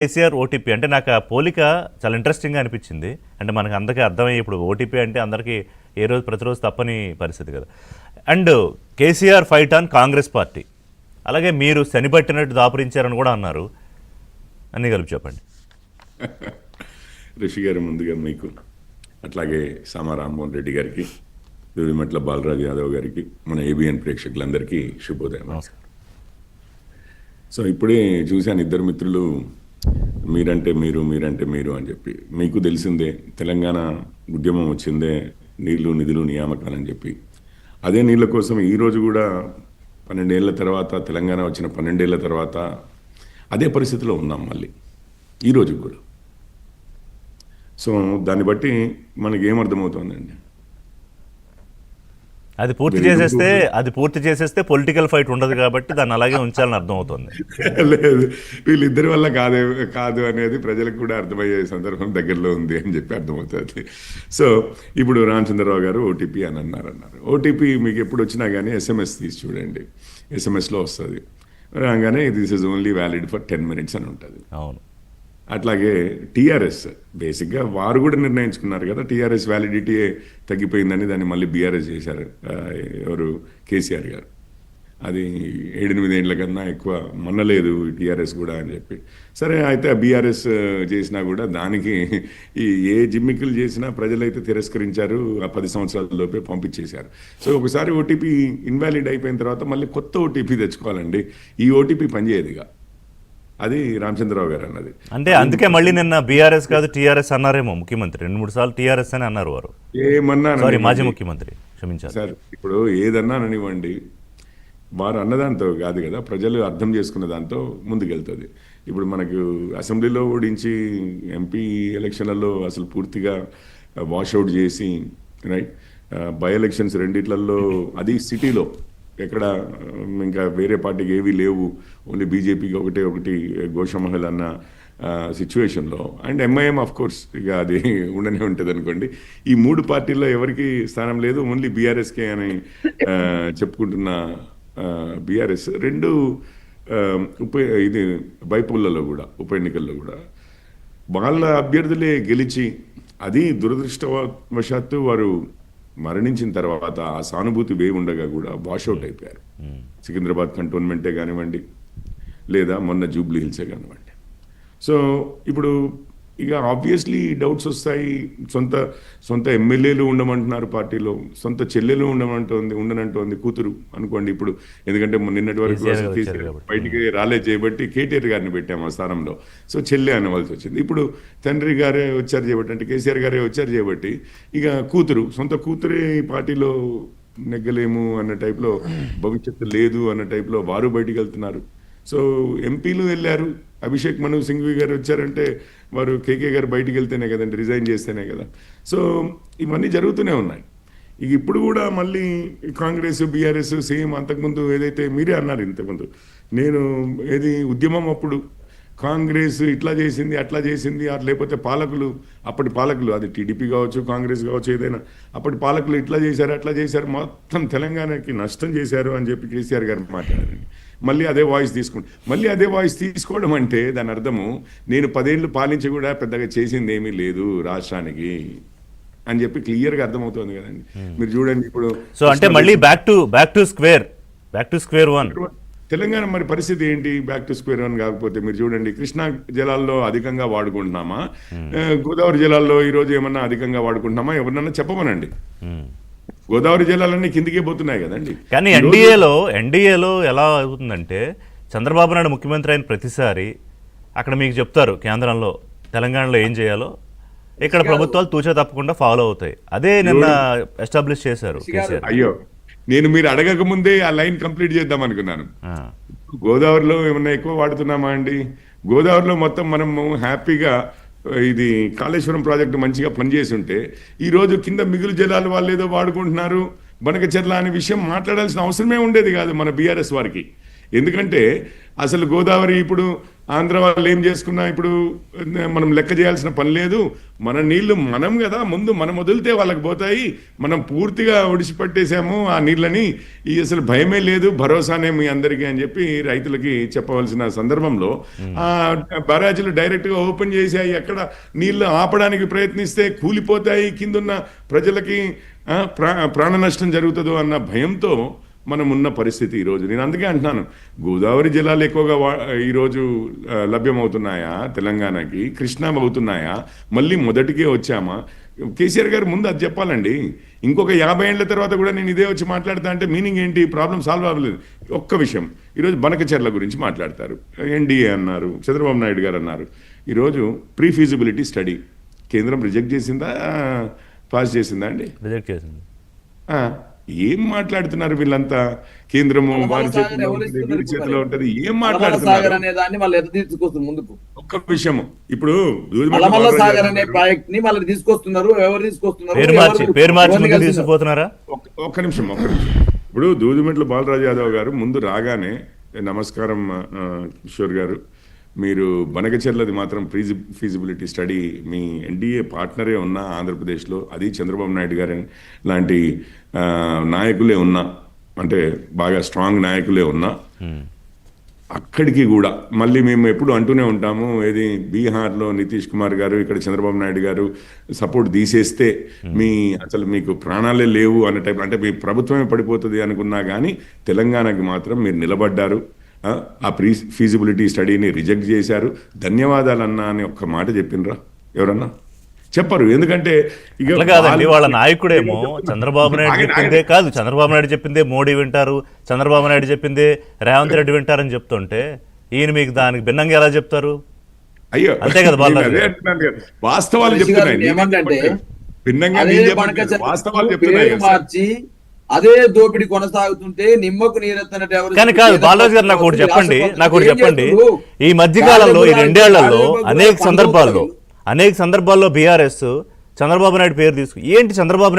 KCR OTP అంటే నాకు ఆ పోలిక చాలా ఇంట్రెస్టింగ్గా అనిపించింది. అంటే మనకు అందరికీ అర్థమయ్యే ఇప్పుడు ఓటీపీ అంటే అందరికీ ఏ రోజు ప్రతిరోజు తప్పని పరిస్థితి కదా. And KCR fight on Congress party, అలాగే మీరు శనిపట్టినట్టు దాపురించారని కూడా అన్నారు. అన్నీ కలిపి చెప్పండి. రిషి గారు, ముందుగా మీకు, అట్లాగే సామా రామ్మోహన్ రెడ్డి గారికి, దూదిమెట్ల బాలరాజు యాదవ్ గారికి, మన ఏబిఎన్ ప్రేక్షకులందరికీ శుభోదయం. నమస్కారం. సో ఇప్పుడే చూశాను ఇద్దరు మిత్రులు మీరంటే మీరు అని చెప్పి. మీకు తెలిసిందే తెలంగాణ ఉద్యమం వచ్చిందే నీళ్లు నిధులు నియామకాలని చెప్పి. అదే నీళ్ళ కోసం ఈరోజు కూడా 12 ఏళ్ల తర్వాత, తెలంగాణ వచ్చిన 12 ఏళ్ల తర్వాత అదే పరిస్థితిలో ఉన్నాం మళ్ళీ ఈరోజు కూడా. సో దాన్ని బట్టి మనకి ఏమర్థమవుతుందండి, అది పూర్తి చేసేస్తే పొలిటికల్ ఫైట్ ఉండదు కాబట్టి దాన్ని అలాగే ఉంచాలని అర్థమవుతుంది. లేదు, వీళ్ళిద్దరి వల్ల కాదు అనేది ప్రజలకు కూడా అర్థమయ్యే సందర్భం దగ్గరలో ఉంది అని చెప్పి అర్థమవుతుంది. సో ఇప్పుడు రామచంద్రరావు గారు ఓటీపీ అని అన్నారు. ఓటీపీ మీకు ఎప్పుడు వచ్చినా కానీ ఎస్ఎంఎస్ తీసి చూడండి, ఎస్ఎంఎస్లో వస్తుంది. రాగానే this is only valid for 10 minutes అని ఉంటుంది. అవును. అట్లాగే టీఆర్ఎస్ బేసిక్గా వారు కూడా నిర్ణయించుకున్నారు కదా, టీఆర్ఎస్ వ్యాలిడిటీ తగ్గిపోయిందని దాన్ని మళ్ళీ బీఆర్ఎస్ చేశారు. ఎవరు, కేసీఆర్ గారు. అది 7-8 ఏళ్ల కన్నా ఎక్కువ మొన్నలేదు టీఆర్ఎస్ కూడా అని చెప్పి. సరే అయితే బీఆర్ఎస్ చేసినా కూడా దానికి ఏ జిమ్మికులు చేసినా ప్రజలైతే తిరస్కరించారు. ఆ 10 సంవత్సరాల లోపే పంపించేశారు. సో ఒకసారి ఓటీపీ ఇన్వాలిడ్ అయిపోయిన తర్వాత మళ్ళీ కొత్త ఓటీపీ తెచ్చుకోవాలండి. ఈ ఓటీపీ పనిచేయదుగా. అది రామచంద్రరావు గారు అన్నది. అంటే అందుకే మళ్ళీ నిన్న బీఆర్ఎస్ కాదు టీఆర్ఎస్ అన్నారేమో ముఖ్యమంత్రి. 2-3 సార్లు టీఆర్ఎస్ అని అన్నారు వారు. ఏమన్నా మాజీ ముఖ్యమంత్రి, క్షమించారు సార్. ఇప్పుడు ఏదన్నానివ్వండి, వారు అన్నదాంతో కాదు కదా, ప్రజలు అర్థం చేసుకున్న దాంతో ముందుకెళ్తుంది. ఇప్పుడు మనకు అసెంబ్లీలో ఓడించి ఎంపీ ఎలక్షన్లలో అసలు పూర్తిగా వాషౌట్ చేసి, రైట్, బై ఎలక్షన్స్ 2 అది సిటీలో ఎక్కడ ఇంకా వేరే పార్టీకి ఏవి లేవు, ఓన్లీ బీజేపీకి ఒకటి గోషమహల్ అన్న సిచ్యువేషన్లో, అండ్ ఎంఐఎం ఆఫ్ కోర్స్ ఇక అది ఉండనే ఉంటుంది అనుకోండి. ఈ 3 పార్టీల్లో ఎవరికి స్థానం లేదు, ఓన్లీ బీఆర్ఎస్కే అని చెప్పుకుంటున్న బీఆర్ఎస్ 2 ఇది బైపోళ్లలో కూడా, ఉప ఎన్నికల్లో కూడా వాళ్ళ అభ్యర్థులే గెలిచి, అది దురదృష్టవశాత్తు వారు మరణించిన తర్వాత ఆ సానుభూతి వేయి ఉండగా కూడా వాషౌట్ అయిపోయారు. సికింద్రాబాద్ కంటోన్మెంటే కానివ్వండి, లేదా మొన్న జూబ్లీ హిల్సే కానివ్వండి. సో ఇప్పుడు ఇక ఆబ్వియస్లీ డౌట్స్ వస్తాయి. సొంత ఎమ్మెల్యేలు ఉండమంటున్నారు పార్టీలో, సొంత చెల్లెలు ఉండనంటోంది కూతురు అనుకోండి. ఇప్పుడు ఎందుకంటే నిన్నటి వరకు బయటికి రాలేదు చేయబట్టి కేటీఆర్ గారిని పెట్టాము ఆ స్థానంలో. సో చెల్లె అనవలసి వచ్చింది. ఇప్పుడు తండ్రి గారే వచ్చారు చేయబట్టి, అంటే కేసీఆర్ గారే వచ్చారు చేయబట్టి, ఇక సొంత కూతురే పార్టీలో నెగ్గలేము అన్న టైప్లో, భవిష్యత్తు లేదు అన్న టైప్లో వారు బయటికి వెళ్తున్నారు. సో ఎంపీలు వెళ్ళారు. అభిషేక్ మను సింఘ్వి గారు వచ్చారంటే వారు కేకే గారు బయటికి వెళ్తేనే కదండి, రిజైన్ చేస్తేనే కదా. సో ఇవన్నీ జరుగుతూనే ఉన్నాయి. ఇక ఇప్పుడు కూడా మళ్ళీ కాంగ్రెస్ బీఆర్ఎస్ సేమ్ అంతకుముందు ఏదైతే మీరే అన్నారు ఇంతకుముందు, నేను ఏది ఉద్యమం అప్పుడు కాంగ్రెస్ ఇట్లా చేసింది అట్లా చేసింది, లేకపోతే అప్పటి పాలకులు, అది టీడీపీ కావచ్చు కాంగ్రెస్ కావచ్చు ఏదైనా, అప్పటి పాలకులు ఇట్లా చేశారు అట్లా చేశారు, మొత్తం తెలంగాణకి నష్టం చేశారు అని చెప్పి కేసీఆర్ గారు మాట్లాడారండి. మళ్ళీ అదే వాయిస్ తీసుకోవడం అంటే దాని అర్థము నేను 10 ఏళ్ళు పాలించి కూడా పెద్దగా చేసింది ఏమీ లేదు రాష్ట్రానికి అని చెప్పి క్లియర్గా అర్థమవుతుంది కదండి. మీరు చూడండి ఇప్పుడు. సో అంటే మళ్ళీ back to square one Telangana మరి పరిస్థితి ఏంటి? బ్యాక్ టు స్క్వేర్ వన్ కాకపోతే మీరు చూడండి, కృష్ణా జలాల్లో అధికంగా వాడుకుంటున్నామా, గోదావరి జలాల్లో ఈరోజు ఏమన్నా అధికంగా వాడుకుంటున్నామా, ఎవరినన్నా చెప్పమనండి. గోదావరి జలాలన్నీ కిందికే పోతున్నాయి కదండి. కానీ ఎన్డీఏలో ఎలా అవుతుందంటే, చంద్రబాబు నాయుడు ముఖ్యమంత్రి అయిన ప్రతిసారి అక్కడ మీకు చెప్తారు కేంద్రంలో తెలంగాణలో ఏం చేయాలో, ఇక్కడ ప్రభుత్వాలు తూచా తప్పకుండా ఫాలో అవుతాయి. అదే నిన్న ఎస్టాబ్లిష్ చేశారు కేసీఆర్. అయ్యో, నేను మీరు అడగక ముందే ఆ లైన్ కంప్లీట్ చేద్దాం అనుకున్నాను. గోదావరిలో ఏమన్నా ఎక్కువ వాడుతున్నామా అండి? గోదావరిలో మొత్తం మనము హ్యాపీగా ఇది కాళేశ్వరం ప్రాజెక్టు మంచిగా పనిచేసి ఉంటే ఈరోజు కింద మిగులు జలాలు వాళ్ళు ఏదో వాడుకుంటున్నారు, బనకచెర్ల అనే విషయం మాట్లాడాల్సిన అవసరమే ఉండేది కాదు మన బీఆర్ఎస్ వారికి. ఎందుకంటే అసలు గోదావరి ఇప్పుడు ఆంధ్ర వాళ్ళు ఏం చేసుకున్నా ఇప్పుడు మనం లెక్క చేయాల్సిన పని లేదు, మన నీళ్లు మనం కదా ముందు మనం వదిలితే వాళ్ళకి పోతాయి, మనం పూర్తిగా ఒడిసిపట్టేశాము ఆ నీళ్ళని, ఈ అసలు భయమే లేదు భరోసానే మీ అందరికీ అని చెప్పి రైతులకి చెప్పవలసిన సందర్భంలో ఆ బరాజులు డైరెక్ట్గా ఓపెన్ చేసి ఎక్కడ నీళ్లు ఆపడానికి ప్రయత్నిస్తే కూలిపోతాయి, కిందున్న ప్రజలకి ప్రాణ నష్టం జరుగుతుందో అన్న భయంతో మనం ఉన్న పరిస్థితి ఈరోజు. నేను అందుకే అంటున్నాను, గోదావరి జలాలు ఎక్కువగా ఈరోజు లభ్యమవుతున్నాయా తెలంగాణకి, కృష్ణా అవుతున్నాయా, మళ్ళీ మొదటికే వచ్చామా? కేసీఆర్ గారు ముందు అది చెప్పాలండి. ఇంకొక 50 ఏళ్ల తర్వాత కూడా నేను ఇదే వచ్చి మాట్లాడతా అంటే మీనింగ్ ఏంటి? ప్రాబ్లం సాల్వ్ అవ్వలేదు. ఒక్క విషయం, ఈరోజు బనకచెర్ల గురించి మాట్లాడతారు, ఎన్డీఏ అన్నారు, చంద్రబాబు నాయుడు గారు అన్నారు. ఈరోజు ప్రీ ఫీజిబిలిటీ స్టడీ కేంద్రం రిజెక్ట్ చేసిందా పాస్ చేసిందా అండి? రిజెక్ట్ చేసింది. ఏం మాట్లాడుతున్నారు వీళ్ళంతా? కేంద్రము వారి చేతిలో ఉంటది, ఏం మాట్లాడుతున్నారు? ఒక్క విషయము, ఇప్పుడు ఒక్క నిమిషం ఇప్పుడు దూదిమెట్ల బాలరాజు యాదవ్ గారు ముందు రాగానే, నమస్కారం కిషోర్ గారు, మీరు బనకచెర్లది మాత్రం ఫీజిబిలిటీ స్టడీ మీ ఎన్డీఏ పార్ట్నరే ఉన్నా ఆంధ్రప్రదేశ్లో, అది చంద్రబాబు నాయుడు గారు లాంటి నాయకులే ఉన్నా, అంటే బాగా స్ట్రాంగ్ నాయకులే ఉన్నా, అక్కడికి కూడా మళ్ళీ మేము ఎప్పుడు అంటూనే ఉంటాము, ఏది బీహార్లో నితీష్ కుమార్ గారు, ఇక్కడ చంద్రబాబు నాయుడు గారు సపోర్ట్ తీసేస్తే అసలు మీకు ప్రాణాలే లేవు అనే టైప్, అంటే మీ ప్రభుత్వమే పడిపోతుంది అనుకున్నా కానీ తెలంగాణకి మాత్రం మీరు నిలబడ్డారు, ఆ ఫీజిబిలిటీ స్టడీని రిజెక్ట్ చేశారు, ధన్యవాదాలన్నా అని ఒక్క మాట చెప్పినరా? ఎవరన్నా చెప్పరు. ఎందుకంటే ఇక కాదండి, వాళ్ళ నాయకుడేమో చంద్రబాబు నాయుడు చెప్పిందే కాదు, చంద్రబాబు నాయుడు చెప్పిందే మోడీ వింటారు, చంద్రబాబు నాయుడు చెప్పిందే రేవంత్ రెడ్డి వింటారని చెప్తుంటే ఈయన మీకు దానికి భిన్నంగా ఎలా చెప్తారు? అయ్యో అంతే కదా, వాస్తవాలు చెప్తున్నాయి, వాస్తవాలు చెప్తున్నాయి. అదే దోపిడీ కొనసాగుతుంటే నిమ్మకు నీరెత్తనట్టు ఎవరు? కానీ కాదు బాలరాజు గారు, నాకు ఒకటి చెప్పండి, ఈ మధ్యకాలంలో ఈ 2 ఏళ్లలో అనేక సందర్భాల్లో బీఆర్ఎస్ చంద్రబాబు నాయుడు పేరు తీసుకు ఏంటి చంద్రబాబు